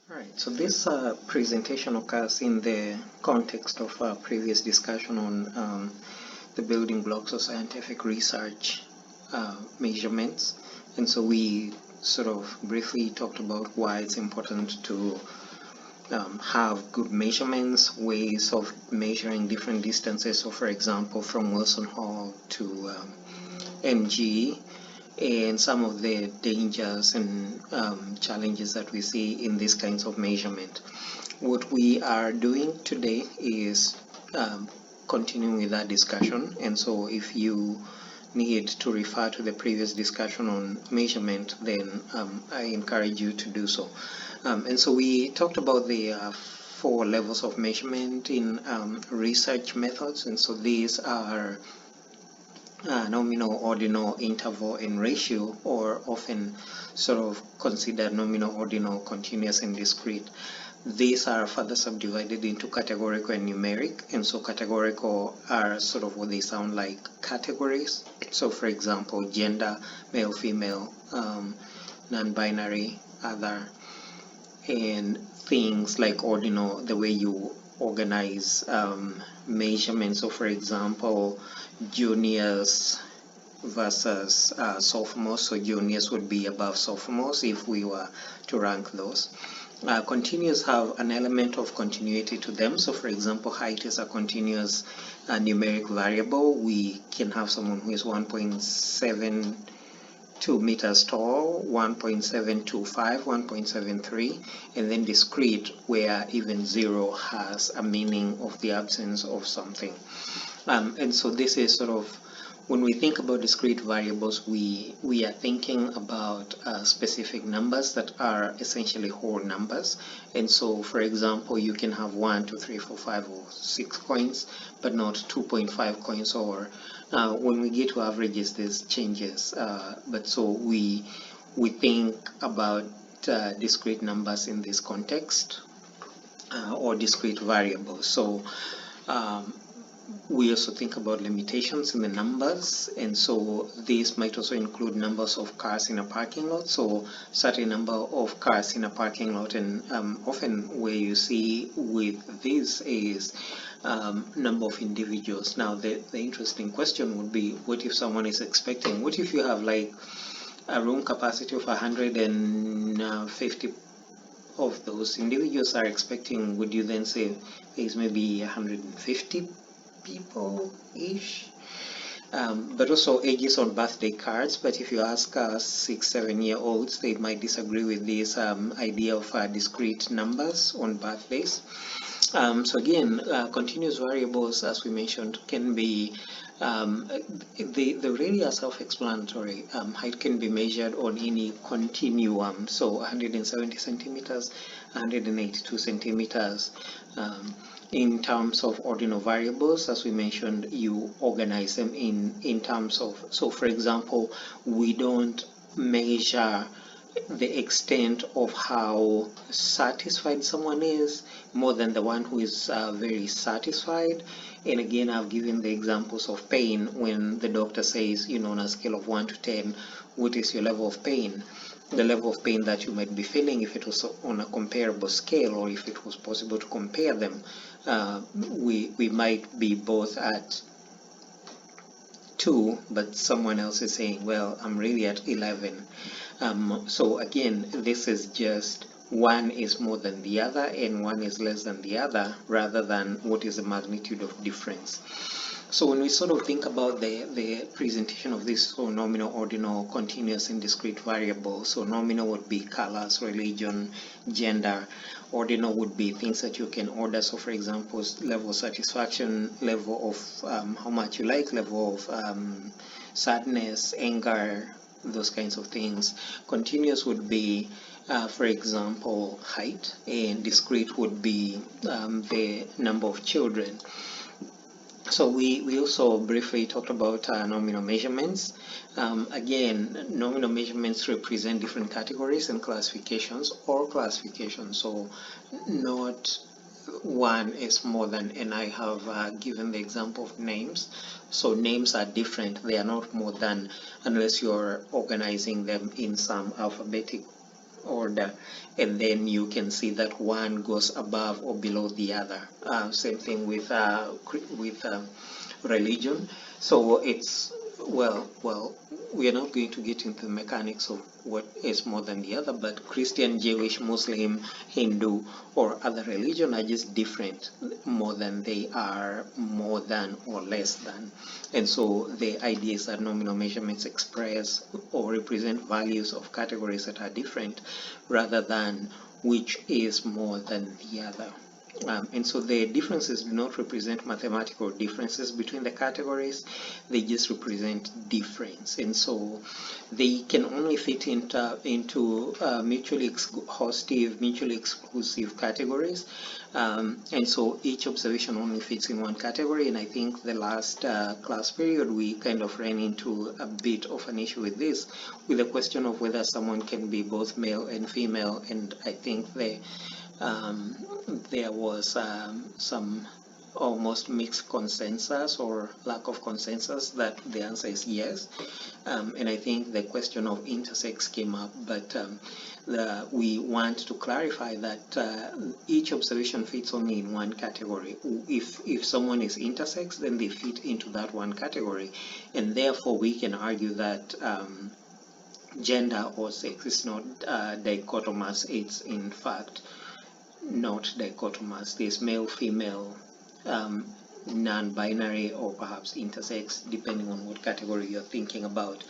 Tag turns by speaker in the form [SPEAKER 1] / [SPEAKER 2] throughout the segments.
[SPEAKER 1] Right, so this presentation occurs in the context of our previous discussion on the building blocks of scientific research measurements. And so we sort of briefly talked about why it's important to have good measurements, ways of measuring different distances. So for example, from Wilson Hall to MG, and some of the dangers and challenges that we see in these kinds of measurement. What we are doing today is continuing with that discussion, and so if you need to refer to the previous discussion on measurement, then I encourage you to do so. And so we talked about the 4 levels of measurement in research methods, and so these are nominal, ordinal, interval, and ratio, or often sort of considered nominal, ordinal, continuous, and discrete. These are further subdivided into categorical and numeric, and so categorical are sort of what they sound like, categories. So for example, gender, male, female, non-binary, other, and things like ordinal, the way you organize measurements. So for example, juniors versus sophomores. So juniors would be above sophomores if we were to rank those. Continuous have an element of continuity to them. So for example, height is a continuous numeric variable. We can have someone who is 1.72 meters tall, 1.725, 1.73, and then discrete, where even 0 has a meaning of the absence of something. And so this is sort of, when we think about discrete variables, we are thinking about specific numbers that are essentially whole numbers. And so, for example, you can have 1, 2, 3, 4, 5, or 6 coins, but not 2.5 coins. Or when we get to averages, there's changes. But so we think about discrete numbers in this context, or discrete variables. So we also think about limitations in the numbers, and so these might also include numbers of cars in a parking lot. So certain number of cars in a parking lot, and often where you see with this is number of individuals. Now the interesting question would be, what if someone is expecting, what if you have like a room capacity of 150 of those individuals are expecting? Would you then say there's maybe 150 people-ish? But also ages on birthday cards. But if you ask 6-7-year-olds, they might disagree with this idea of discrete numbers on birthdays. So again, continuous variables, as we mentioned, can be they really are self-explanatory. Height can be measured on any continuum, so 170 centimeters, 182 centimeters. In terms of ordinal variables, as we mentioned, you organize them in terms of, so for example, we don't measure the extent of how satisfied someone is more than the one who is very satisfied. And again, I've given the examples of pain. When the doctor says, on a scale of 1 to 10, what is your level of pain? The level of pain that you might be feeling, if it was on a comparable scale, or if it was possible to compare them, we might be both at 2, but someone else is saying, well, I'm really at 11. So again, this is just one is more than the other and one is less than the other, rather than what is the magnitude of difference. So when we sort of think about the presentation of this, so nominal, ordinal, continuous, and discrete variables, so nominal would be colors, religion, gender. Ordinal would be things that you can order. So for example, level of satisfaction, level of how much you like, level of sadness, anger, those kinds of things. Continuous would be, for example, height, and discrete would be the number of children. So we also briefly talked about nominal measurements. Again, nominal measurements represent different categories and classifications, or classifications. So not one is more than, and I have given the example of names. So names are different. They are not more than, unless you're organizing them in some alphabetic order, and then you can see that one goes above or below the other. Same thing with religion. So it's well, we are not going to get into the mechanics of what is more than the other, but Christian, Jewish, Muslim, Hindu, or other religion are just different more than they are more than or less than. And so the idea is that nominal measurements express or represent values of categories that are different rather than which is more than the other. And so the differences do not represent mathematical differences between the categories, they just represent difference. And so they can only fit into mutually exhaustive, mutually exclusive categories. And so each observation only fits in one category. And I think the last class period we kind of ran into a bit of an issue with this, with the question of whether someone can be both male and female. And I think there was some almost mixed consensus or lack of consensus that the answer is yes. And I think the question of intersex came up, but we want to clarify that each observation fits only in one category. If someone is intersex, then they fit into that one category, and therefore we can argue that gender or sex is not dichotomous. It's in fact not dichotomous. There's male, female, non-binary, or perhaps intersex, depending on what category you're thinking about.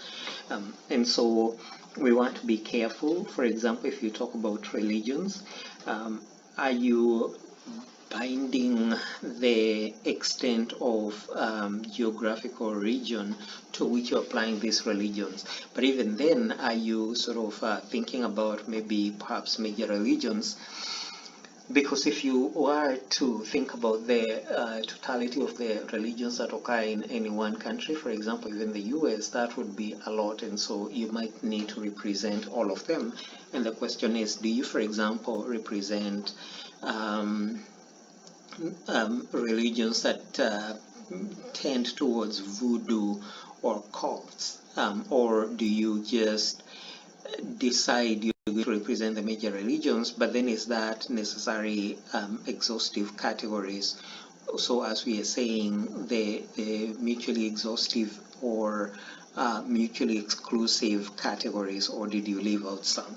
[SPEAKER 1] And so we want to be careful. For example, if you talk about religions, are you binding the extent of geographical region to which you're applying these religions? But even then, are you sort of thinking about maybe perhaps major religions? Because if you were to think about the totality of the religions that occur in any one country, for example, even the US, that would be a lot, and so you might need to represent all of them. And the question is, do you, for example, represent religions that tend towards voodoo or cults, or do you just decide you're going to represent the major religions, but then is that necessary exhaustive categories? So as we are saying, the mutually exhaustive or mutually exclusive categories, or did you leave out some?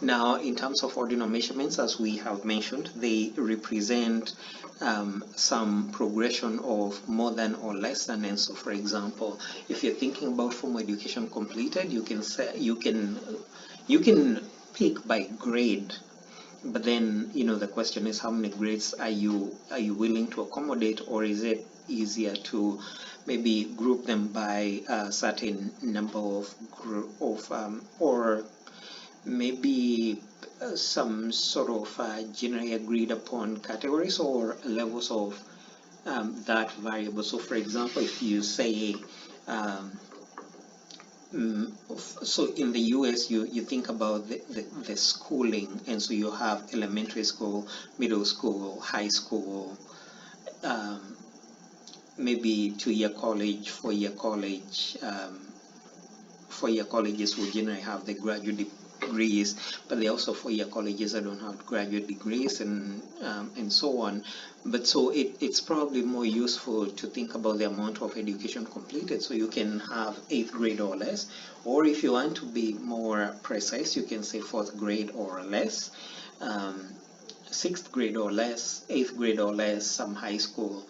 [SPEAKER 1] Now, in terms of ordinal measurements, as we have mentioned, they represent some progression of more than or less than. And so, for example, if you're thinking about formal education completed, you can say you can pick by grade, but then the question is, how many grades are you willing to accommodate, or is it easier to maybe group them by a certain number of or maybe some sort of generally agreed upon categories or levels of that variable. So for example, if you say so in the US you think about the schooling, and so you have elementary school, middle school, high school, maybe 2-year college, 4-year college. 4-year colleges will generally have the graduate degrees, but there are also 4-year colleges that don't have graduate degrees, and so on. But so it's probably more useful to think about the amount of education completed, so you can have 8th grade or less, or if you want to be more precise, you can say 4th grade or less, 6th grade or less, 8th grade or less, some high school.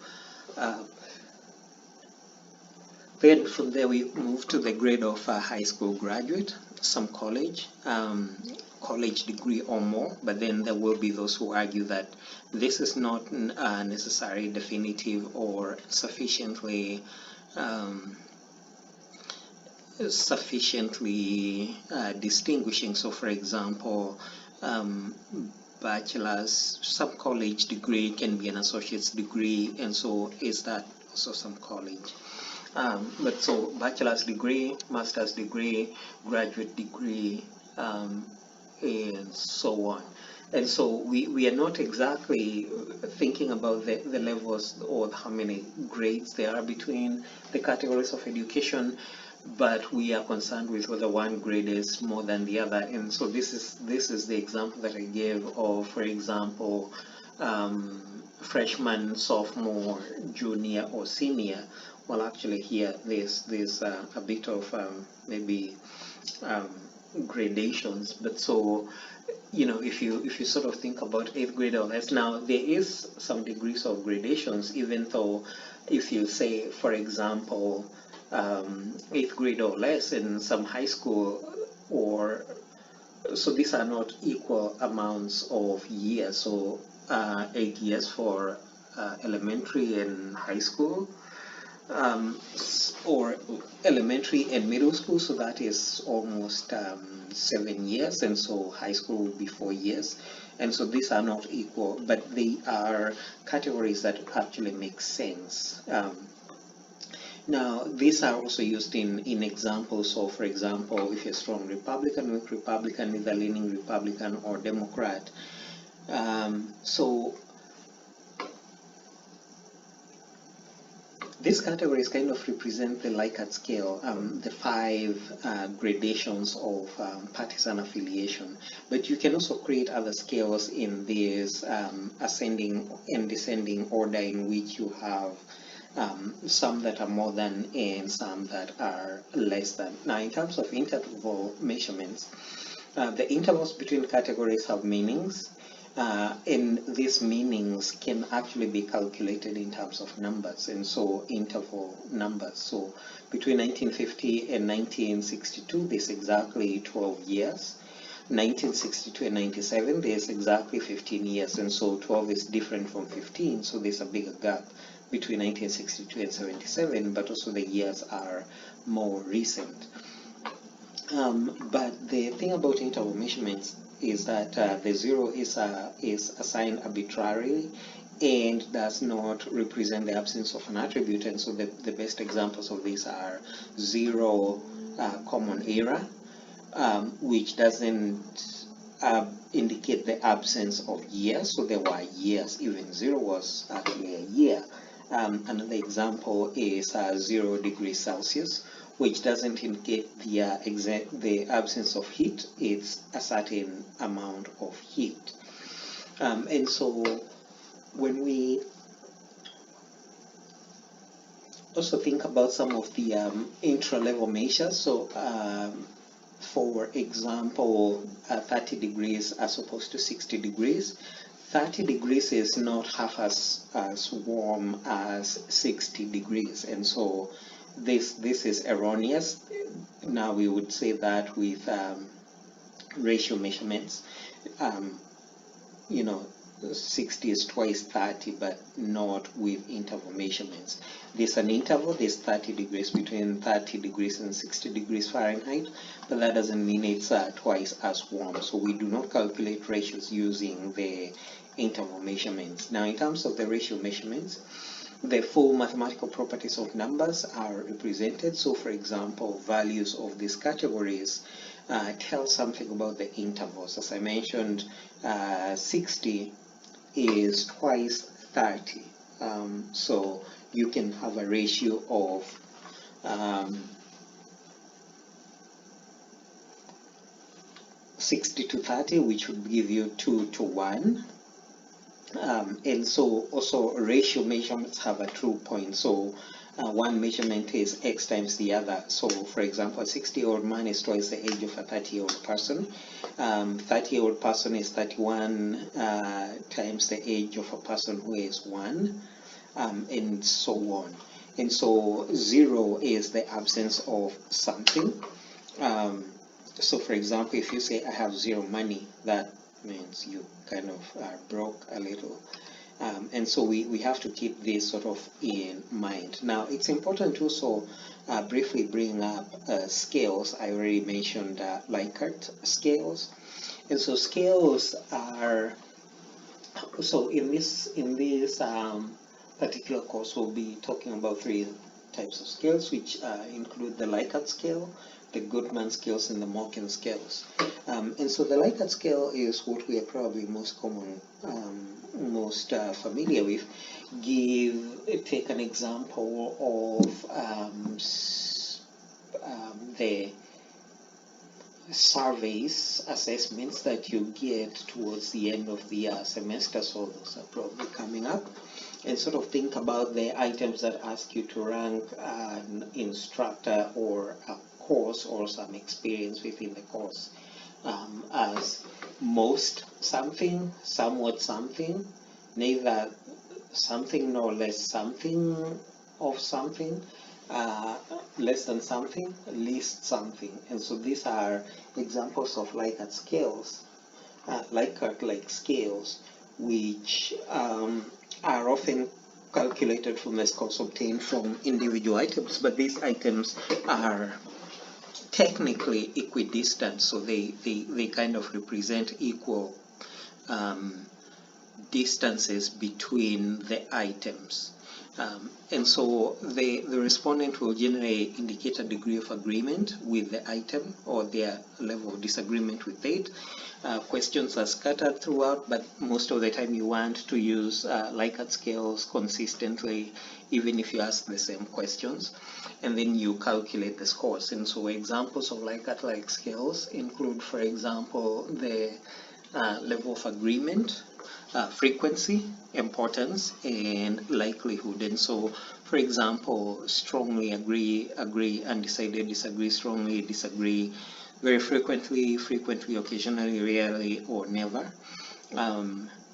[SPEAKER 1] Then from there we move to the grade of high school graduate, some college, college degree or more, but then there will be those who argue that this is not necessarily definitive or sufficiently distinguishing. So for example, bachelor's, some college degree can be an associate's degree, and so is that also some college? But so bachelor's degree, master's degree, graduate degree, and so on. And so we are not exactly thinking about the levels or how many grades there are between the categories of education, but we are concerned with whether one grade is more than the other. And so this is the example that I gave of, for example, freshman, sophomore, junior, or senior. Well, actually here there's a bit of maybe gradations, but so if you sort of think about 8th grade or less, now there is some degrees of gradations, even though if you say, for example, 8th grade or less in some high school, or so these are not equal amounts of years. So 8 years for elementary and high school, or elementary and middle school, so that is almost 7 years, and so high school will be 4 years, and so these are not equal, but they are categories that actually make sense. Now, these are also used in examples. So, for example, if you're strong Republican, weak Republican, either leaning Republican or Democrat. So these categories kind of represent the Likert scale, the 5 gradations of partisan affiliation. But you can also create other scales in this ascending and descending order, in which you have some that are more than and some that are less than. Now, in terms of interval measurements, the intervals between categories have meanings. And these meanings can actually be calculated in terms of numbers, and so interval numbers. So between 1950 and 1962, there's exactly 12 years. 1962 and 97, there's exactly 15 years, and so 12 is different from 15, so there's a bigger gap between 1962 and 77, but also the years are more recent. But the thing about interval measurements is that the 0 is assigned arbitrarily and does not represent the absence of an attribute, and so the best examples of this are 0 common era, which doesn't indicate the absence of years, so there were years, even 0 was actually a year. Another example is 0 degrees Celsius, which doesn't indicate the absence of heat, it's a certain amount of heat. And so when we also think about some of the intra-level measures, so for example, 30 degrees as opposed to 60 degrees, 30 degrees is not half as warm as 60 degrees, and so this is erroneous. Now we would say that with ratio measurements, 60 is twice 30, but not with interval measurements. There's an interval, there's 30 degrees, between 30 degrees and 60 degrees Fahrenheit, but that doesn't mean it's twice as warm. So we do not calculate ratios using the interval measurements. Now, in terms of the ratio measurements, the full mathematical properties of numbers are represented. So, for example, values of these categories tell something about the intervals. As I mentioned, 60 is twice 30. So you can have a ratio of 60 to 30, which would give you 2 to 1. And so also ratio measurements have a true point. So one measurement is x times the other. So for example, a 60-year-old man is twice the age of a 30-year-old person. 30-year-old person is 31 times the age of a person who is 1, and so on. And so 0 is the absence of something. So for example, if you say I have 0 money, that means you kind of are broke a little. And so we have to keep this sort of in mind. Now, it's important to also briefly bring up scales. I already mentioned Likert scales. And so scales are, so in this particular course, we'll be talking about 3 types of scales, which include the Likert scale, the Guttman scales, and the Mokken scales. And so the Likert scale is what we are probably most familiar with. Take an example of the surveys, assessments that you get towards the end of the semester, so those are probably coming up, and sort of think about the items that ask you to rank an instructor or a course or some experience within the course as most something, somewhat something, neither something nor less something of something, less than something, least something. And so these are examples of Likert scales, Likert-like scales, which are often calculated from the scores obtained from individual items, but these items are technically equidistant, so they kind of represent equal distances between the items. And so the respondent will generally indicate a degree of agreement with the item or their level of disagreement with it. Questions are scattered throughout, but most of the time you want to use Likert scales consistently, even if you ask the same questions, and then you calculate the scores. And so examples of Likert-like scales include, for example, the level of agreement, frequency, importance, and likelihood. And so, for example, strongly agree, undecided, disagree, strongly disagree, very frequently, occasionally, rarely, or never.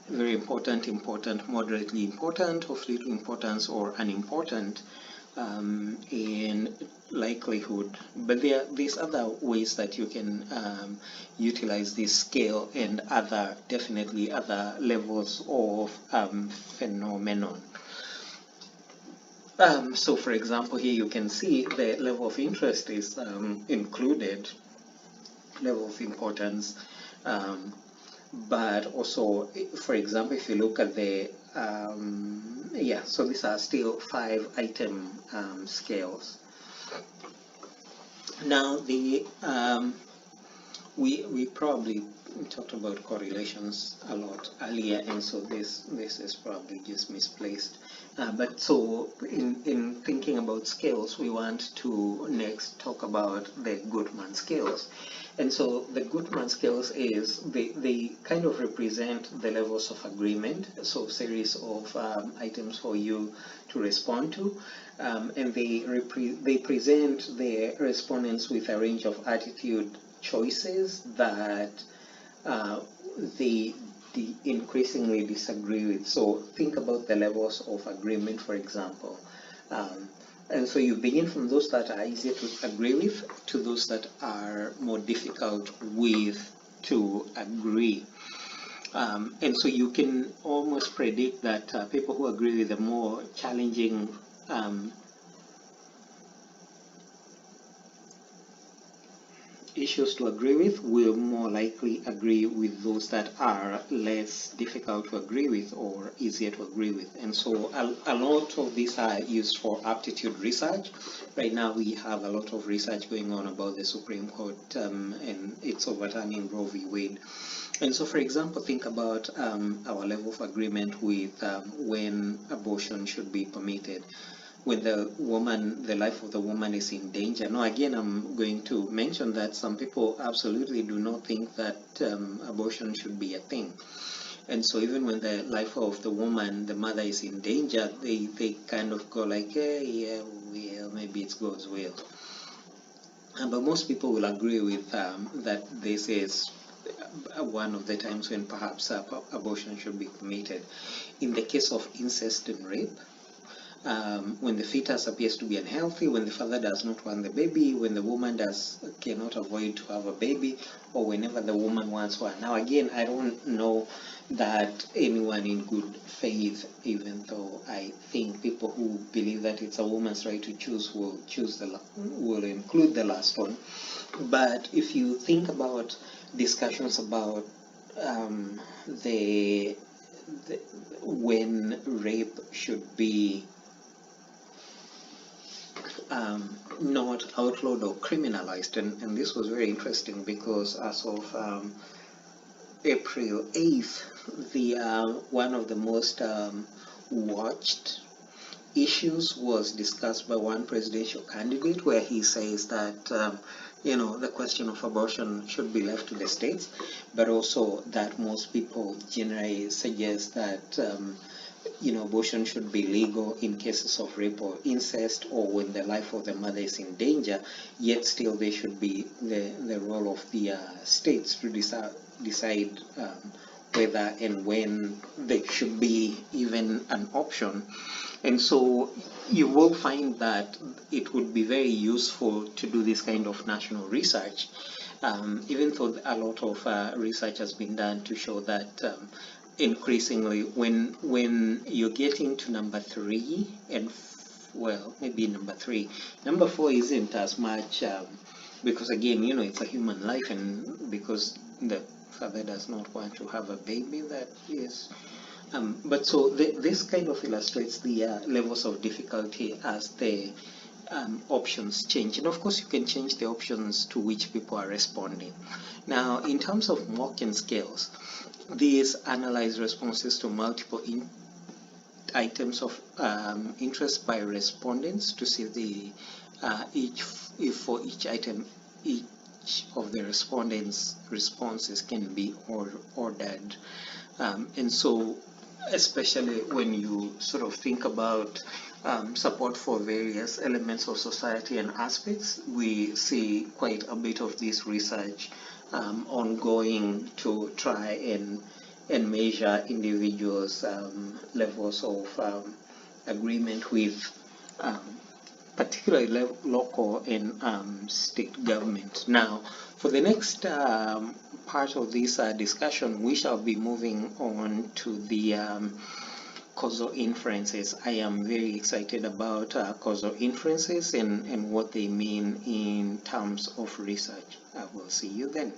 [SPEAKER 1] Very important, important, moderately important, of little importance, or unimportant, in likelihood. But there are these other ways that you can utilize this scale and definitely other levels of phenomenon. So for example, here you can see the level of interest is included, level of importance, but also, for example, if you look at the so these are still 5 item scales. Now the we probably talked about correlations a lot earlier, and so this is probably just misplaced. But so in thinking about scales, we want to next talk about the Guttman scales. And so the Guttman scales is they kind of represent the levels of agreement, so series of items for you to respond to, and they present the respondents with a range of attitude choices that they increasingly disagree with. So think about the levels of agreement, for example. And so you begin from those that are easier to agree with to those that are more difficult to agree. And so you can almost predict that people who agree with the more challenging issues to agree with will more likely agree with those that are less difficult to agree with or easier to agree with. And so a lot of these are used for aptitude research. Right now we have a lot of research going on about the Supreme Court and its overturning Roe v. Wade. And so, for example, think about our level of agreement with when abortion should be permitted. When the life of the woman is in danger. Now, again, I'm going to mention that some people absolutely do not think that abortion should be a thing. And so even when the life of the woman, the mother, is in danger, they kind of go like, yeah, well, maybe it's God's will. But most people will agree with that this is one of the times when perhaps abortion should be permitted. In the case of incest and rape, when the fetus appears to be unhealthy, when the father does not want the baby, when the woman cannot avoid to have a baby, or whenever the woman wants one. Now again, I don't know that anyone in good faith, even though I think people who believe that it's a woman's right to choose will include the last one. But if you think about discussions about when rape should be not outlawed or criminalized, and this was very interesting because as of April 8th, one of the most watched issues was discussed by one presidential candidate, where he says that the question of abortion should be left to the states, but also that most people generally suggest that abortion should be legal in cases of rape or incest, or when the life of the mother is in danger, yet still there should be the role of the states to decide whether and when there should be even an option. And so you will find that it would be very useful to do this kind of national research, even though a lot of research has been done to show that increasingly when you're getting to number 3 and well, maybe number 3, number 4 isn't as much, because again, it's a human life, and because the father does not want to have a baby, that is but so this kind of illustrates the levels of difficulty as the options change. And of course, you can change the options to which people are responding. Now, in terms of Mokken scales, these analyze responses to multiple items of interest by respondents to see the if for each item each of the respondents' responses can be ordered. And so, especially when you sort of think about support for various elements of society and aspects, we see quite a bit of this research ongoing to try and measure individuals' levels of agreement with particularly local and state government. Now, for the next part of this discussion, we shall be moving on to the causal inferences. I am very excited about causal inferences and what they mean in terms of research. I will see you then.